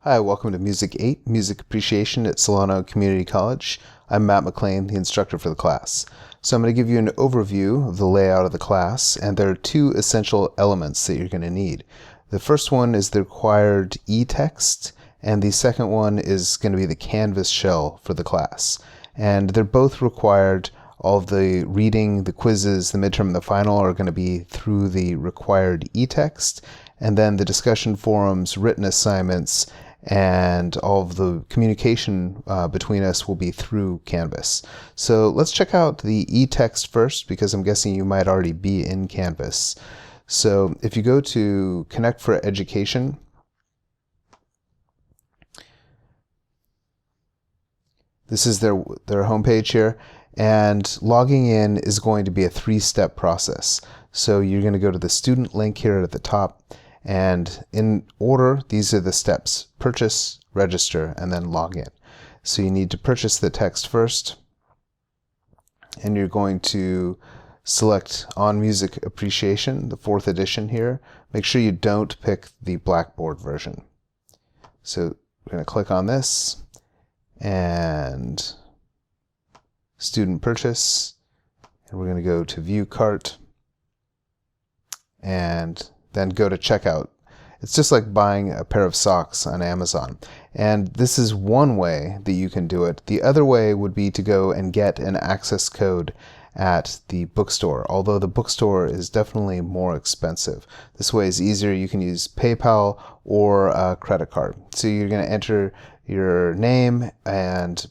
Hi, welcome to Music 8, Music Appreciation at Solano Community College. I'm Matt McLean, the instructor for the class. So I'm going to give you an overview of the layout of the class, and there are two essential elements that you're going to need. The first one is the required e-text, and the second one is going to be the Canvas shell for the class. And they're both required. All of the reading, the quizzes, the midterm, and the final are going to be through the required e-text, and then the discussion forums, written assignments, and all of the communication between us will be through Canvas. So let's check out the e-text first, because I'm guessing you might already be in Canvas. So if you go to Connect for Education, this is their homepage here, and logging in is going to be a three-step process. So you're going to go to the student link here at the top, and in order, these are the steps: purchase, register, and then log in. So you need to purchase the text first, and you're going to select On Music Appreciation, the 4th edition here. Make sure you don't pick the Blackboard version. So we're going to click on this, and student purchase, and we're going to go to view cart, and then go to checkout. It's just like buying a pair of socks on Amazon. And this is one way that you can do it. The other way would be to go and get an access code at the bookstore, although the bookstore is definitely more expensive. This way is easier. You can use PayPal or a credit card. So you're going to enter your name and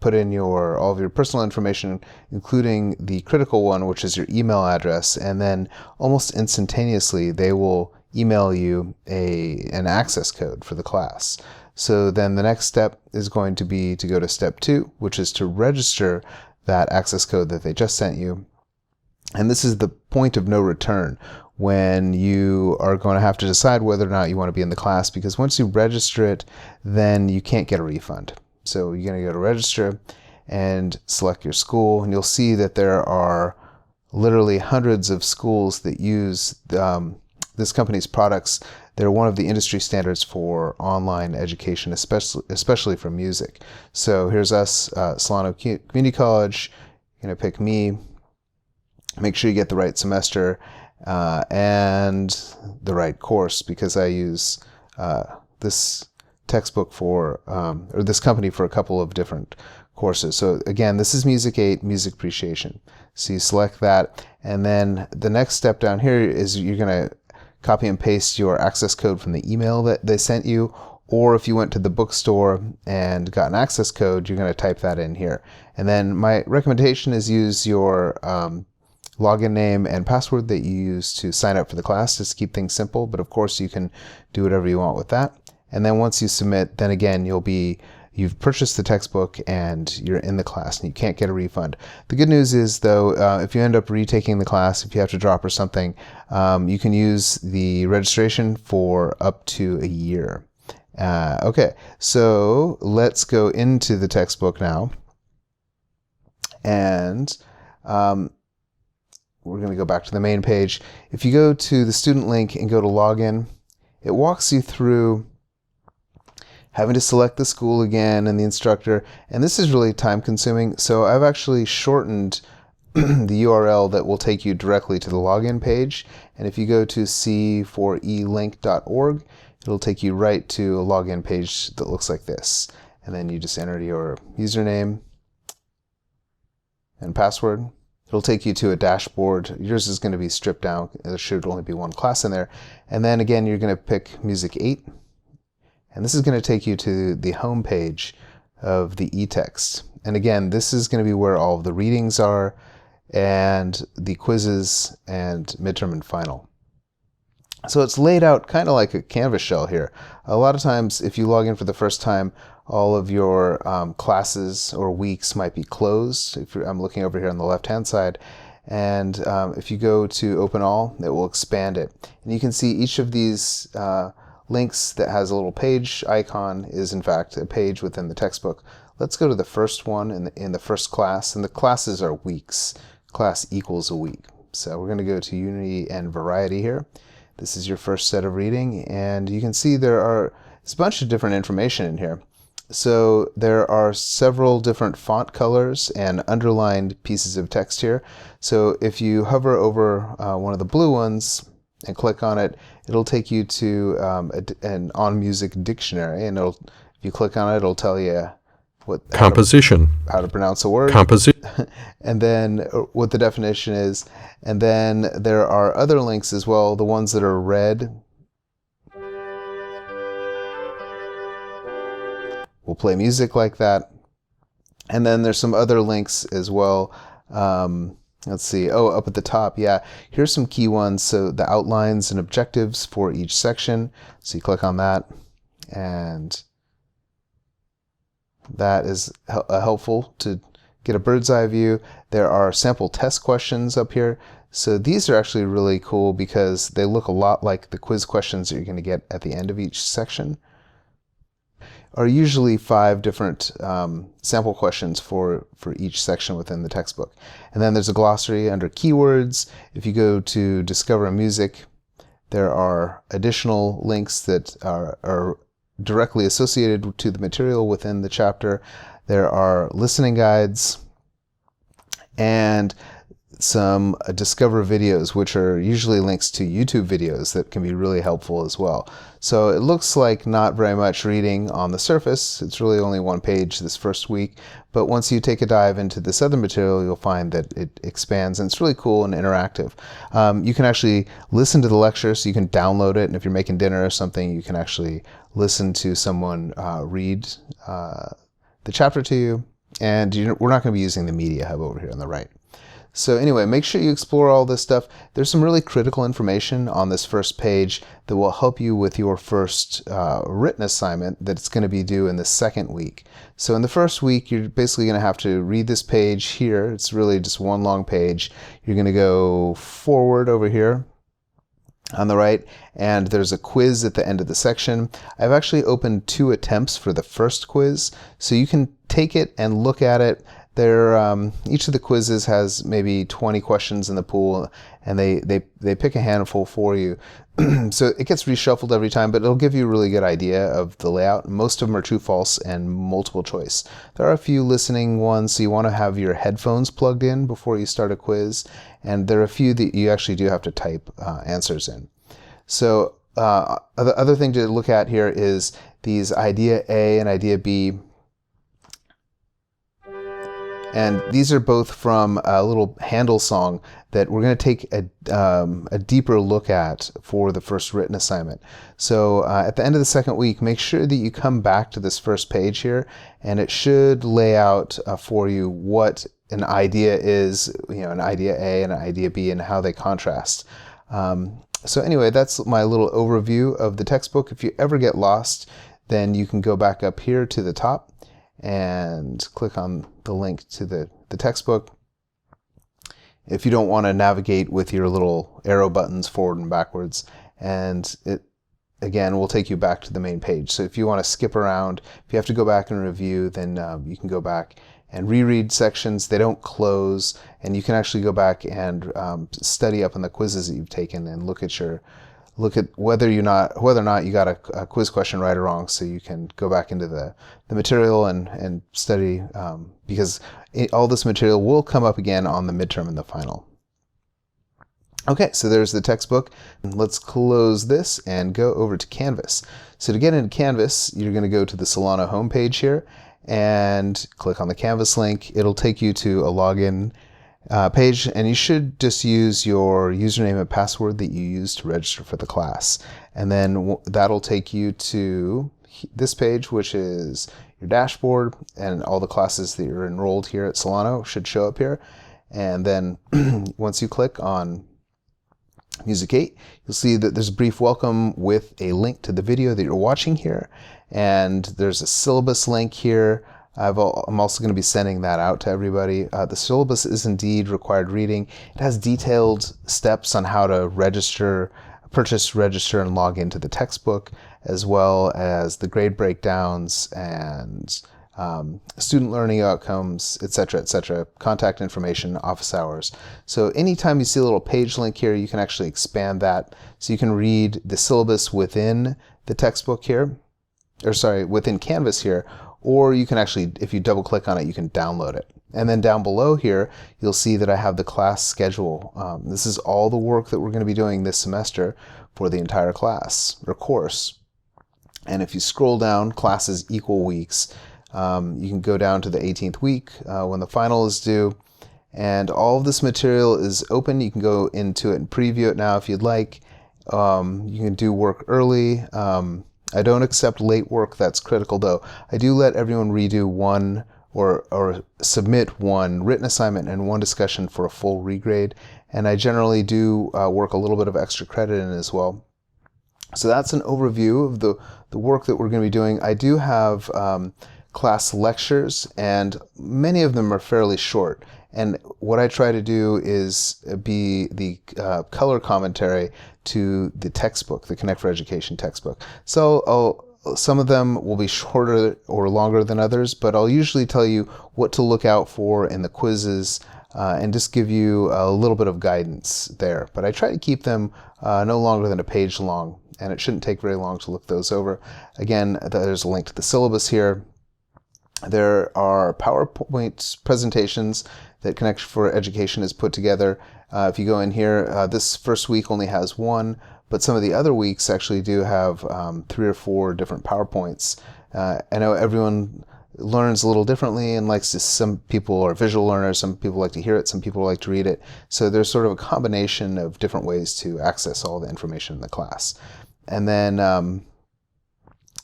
put in all of your personal information, including the critical one, which is your email address, and then almost instantaneously they will email you an access code for the class. So then the next step is going to be to go to step 2, which is to register that access code that they just sent you. And this is the point of no return, when you are going to have to decide whether or not you want to be in the class, because once you register it, then you can't get a refund. So you're going to go to register and select your school, and you'll see that there are literally hundreds of schools that use this company's products. They're one of the industry standards for online education, especially for music. So here's us, Solano Community College. You're going to pick me. Make sure you get the right semester and the right course, because I use this textbook or this company for a couple of different courses. So again, this is Music 8, Music Appreciation. So you select that, and then the next step down here is you're going to copy and paste your access code from the email that they sent you, or if you went to the bookstore and got an access code, you're going to type that in here. And then my recommendation is use your login name and password that you use to sign up for the class, just to keep things simple. But of course, you can do whatever you want with that. And then once you submit, then again, you've purchased the textbook and you're in the class, and you can't get a refund. The good news is, though, if you end up retaking the class, if you have to drop or something, you can use the registration for up to a year. Okay, so let's go into the textbook now. And we're going to go back to the main page. If you go to the student link and go to login, it walks you through having to select the school again and the instructor, and this is really time consuming. So I've actually shortened the URL that will take you directly to the login page. And if you go to c4elink.org, it'll take you right to a login page that looks like this. And then you just enter your username and password. It'll take you to a dashboard. Yours is going to be stripped down. There should only be one class in there. And then again, you're going to pick Music 8. And this is going to take you to the home page of the e-text. And again, this is going to be where all of the readings are, and the quizzes, and midterm and final. So it's laid out kind of like a Canvas shell here. A lot of times, if you log in for the first time, all of your classes or weeks might be closed. I'm looking over here on the left-hand side. And if you go to Open All, it will expand it. And you can see each of these links that has a little page icon is in fact a page within the textbook. Let's go to the first one in the first class, and the classes are weeks. Class equals a week. So we're going to go to Unity and Variety here. This is your first set of reading, and you can see there are There's a bunch of different information in here. So there are several different font colors and underlined pieces of text here. So if you hover over one of the blue ones and click on it, it'll take you to an On Music dictionary, and if you click on it, it'll tell you composition, how to pronounce a word, and then what the definition is. And then there are other links as well, the ones that are red. We'll play music like that. And then there's some other links as well. Let's see. Oh, up at the top. Yeah. Here's some key ones. So the outlines and objectives for each section. So you click on that, and that is helpful to get a bird's eye view. There are sample test questions up here. So these are actually really cool because they look a lot like the quiz questions that you're going to get at the end of each section. Are usually 5 different sample questions for each section within the textbook. And then there's a glossary under keywords. If you go to Discover Music, there are additional links that are directly associated to the material within the chapter. There are listening guides and some Discover videos, which are usually links to YouTube videos that can be really helpful as well. So it looks like not very much reading on the surface. It's really only 1 page this first week, but once you take a dive into this other material, you'll find that it expands, and it's really cool and interactive. You can actually listen to the lecture, so you can download it, and if you're making dinner or something, you can actually listen to someone read the chapter to you. And we're not going to be using the Media Hub over here on the right. So anyway, make sure you explore all this stuff. There's some really critical information on this first page that will help you with your first written assignment that's going to be due in the second week. So in the first week, you're basically going to have to read this page here. It's really just one long page. You're going to go forward over here on the right, and there's a quiz at the end of the section. I've actually opened 2 attempts for the first quiz, so you can take it and look at it. Each of the quizzes has maybe 20 questions in the pool, and they pick a handful for you. So it gets reshuffled every time, but it'll give you a really good idea of the layout. Most of them are true, false, and multiple choice. There are a few listening ones, so you want to have your headphones plugged in before you start a quiz, and there are a few that you actually do have to type answers in. So the other thing to look at here is these idea A and idea B. And these are both from a little Handel song that we're going to take a deeper look at for the first written assignment. So at the end of the second week, make sure that you come back to this first page here, and it should lay out for you what an idea is, an idea A and an idea B, and how they contrast. So anyway, that's my little overview of the textbook. If you ever get lost, then you can go back up here to the top and click on the link to the textbook. If you don't want to navigate with your little arrow buttons forward and backwards, and it again will take you back to the main page. So if you want to skip around, if you have to go back and review, then you can go back and reread sections. They don't close, and you can actually go back and study up on the quizzes that you've taken and look at whether or not you got a quiz question right or wrong, so you can go back into the material and study, because all this material will come up again on the midterm and the final. Okay, so there's the textbook. Let's close this and go over to Canvas. So to get into Canvas, you're going to go to the Solano homepage here and click on the Canvas link. It'll take you to a login page, and you should just use your username and password that you use to register for the class. And then that'll take you to this page, which is your dashboard, and all the classes that you're enrolled here at Solano should show up here. And then once you click on Music 8, you'll see that there's a brief welcome with a link to the video that you're watching here, and there's a syllabus link here. I'm also going to be sending that out to everybody. The syllabus is indeed required reading. It has detailed steps on how to purchase, register, and log into the textbook, as well as the grade breakdowns and student learning outcomes, etc., contact information, office hours. So anytime you see a little page link here, you can actually expand that. So you can read the syllabus within the textbook here. within Canvas here, or you can actually, if you double click on it, you can download it. And then down below here, you'll see that I have the class schedule. This is all the work that we're going to be doing this semester for the entire class or course. And if you scroll down, classes equal weeks, you can go down to the 18th week when the final is due. And all of this material is open. You can go into it and preview it now if you'd like. You can do work early. I don't accept late work. That's critical, though. I do let everyone redo one or submit one written assignment and one discussion for a full regrade. And I generally do work a little bit of extra credit in as well. So that's an overview of the work that we're going to be doing. I do have class lectures, and many of them are fairly short. And what I try to do is be the color commentary to the textbook, the Connect for Education textbook. So some of them will be shorter or longer than others, but I'll usually tell you what to look out for in the quizzes and just give you a little bit of guidance there. But I try to keep them no longer than a page long, and it shouldn't take very long to look those over. Again, there's a link to the syllabus here. There are PowerPoint presentations that Connect for Education has put together. If you go in here, this first week only has one, but some of the other weeks actually do have 3 or 4 different PowerPoints. I know everyone learns a little differently and likes to, some people are visual learners, some people like to hear it, some people like to read it. So there's sort of a combination of different ways to access all the information in the class. And then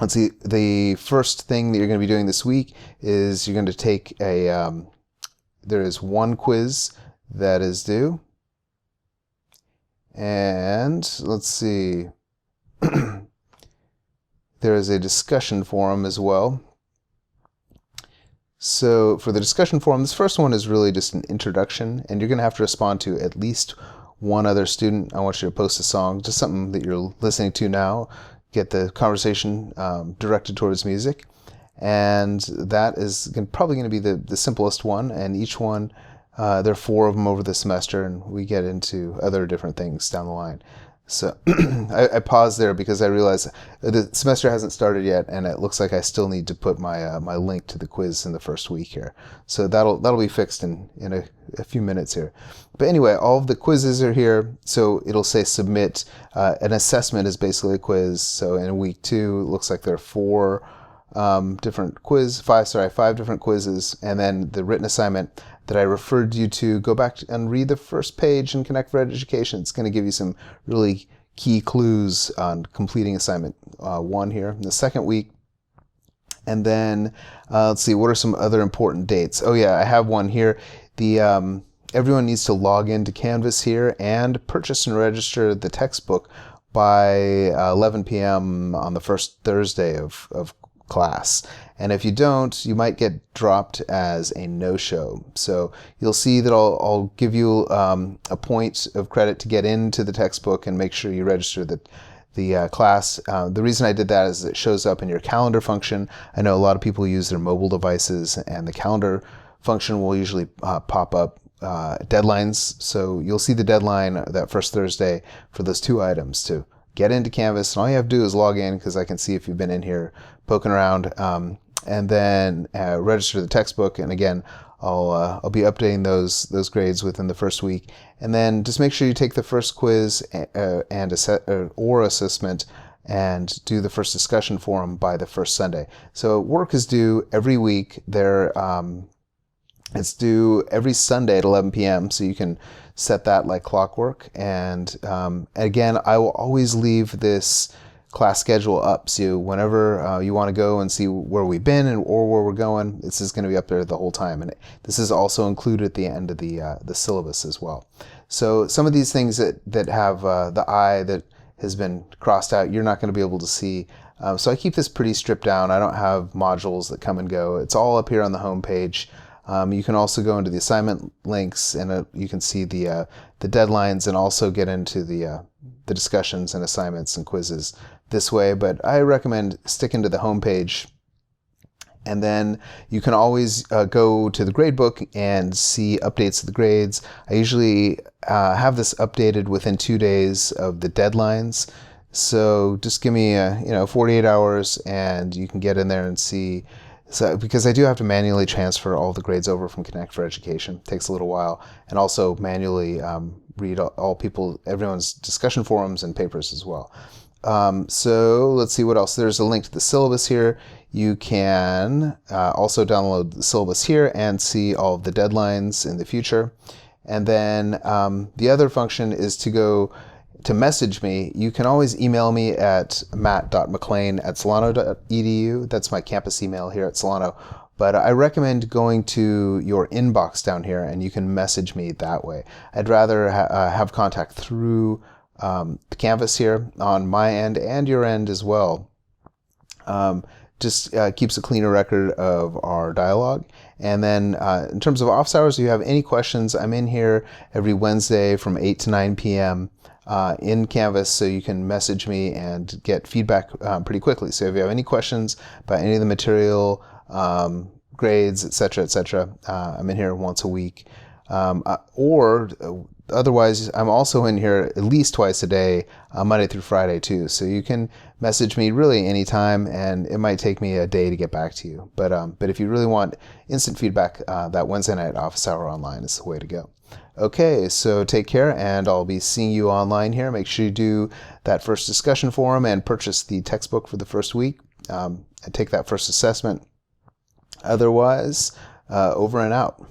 let's see, the first thing that you're going to be doing this week is you're going to take there is one quiz that is due. And let's see, there is a discussion forum as well. So for the discussion forum, this first one is really just an introduction, and you're going to have to respond to at least one other student. I want you to post a song, just something that you're listening to now, get the conversation directed towards music. And that is probably going to be the simplest one, and each one, there are 4 of them over the semester, and we get into other different things down the line. So I paused there because I realized the semester hasn't started yet, and it looks like I still need to put my my link to the quiz in the first week here. So that'll be fixed in a few minutes here. But anyway, all of the quizzes are here. So it'll say submit. An assessment is basically a quiz. So in week 2, it looks like there are 5 different quizzes, and then the written assignment that I referred you to. Go back and read the first page in Connect for Education. It's going to give you some really key clues on completing assignment 1 here in the second week. And then let's see, what are some other important dates? Oh yeah, I have one here. Everyone needs to log into Canvas here and purchase and register the textbook by 11 p.m. on the first Thursday of class. And if you don't, you might get dropped as a no-show. So you'll see that I'll give you a point of credit to get into the textbook and make sure you register the class. The reason I did that is it shows up in your calendar function. I know a lot of people use their mobile devices, and the calendar function will usually pop up deadlines. So you'll see the deadline that first Thursday for those 2 items to get into Canvas. And all you have to do is log in, because I can see if you've been in here poking around, and then register the textbook. And again, I'll be updating those grades within the first week. And then just make sure you take the first quiz or assessment and do the first discussion forum by the first Sunday. So work is due every week. It's due every Sunday at 11 p.m. So you can set that like clockwork. And again, I will always leave this class schedule up, so whenever you want to go and see where we've been or where we're going, this is going to be up there the whole time. And this is also included at the end of the syllabus as well. So some of these things that have the I that has been crossed out, you're not going to be able to see. So I keep this pretty stripped down. I don't have modules that come and go. It's all up here on the home page. You can also go into the assignment links, and you can see the deadlines, and also get into the discussions and assignments and quizzes this way. But I recommend sticking to the home page. And then you can always go to the gradebook and see updates of the grades. I usually have this updated within 2 days of the deadlines. So just give me 48 hours, and you can get in there and see. So, because I do have to manually transfer all the grades over from Connect for Education. It takes a little while, and also manually read everyone's discussion forums and papers as well. So let's see what else. There's a link to the syllabus here. You can also download the syllabus here and see all of the deadlines in the future. And then the other function is to message me. You can always email me at matt.mclean@solano.edu. That's my campus email here at Solano. But I recommend going to your inbox down here, and you can message me that way. I'd rather have contact through the Canvas here on my end and your end as well. Just keeps a cleaner record of our dialogue. And then in terms of office hours, if you have any questions, I'm in here every Wednesday from 8 to 9 p.m. In Canvas, so you can message me and get feedback pretty quickly. So if you have any questions about any of the material, grades, etc., I'm in here once a week. Or otherwise, I'm also in here at least twice a day, Monday through Friday too. So you can message me really anytime, and it might take me a day to get back to you. But if you really want instant feedback, that Wednesday night office hour online is the way to go. Okay, so take care, and I'll be seeing you online here. Make sure you do that first discussion forum and purchase the textbook for the first week and take that first assessment. Otherwise, over and out.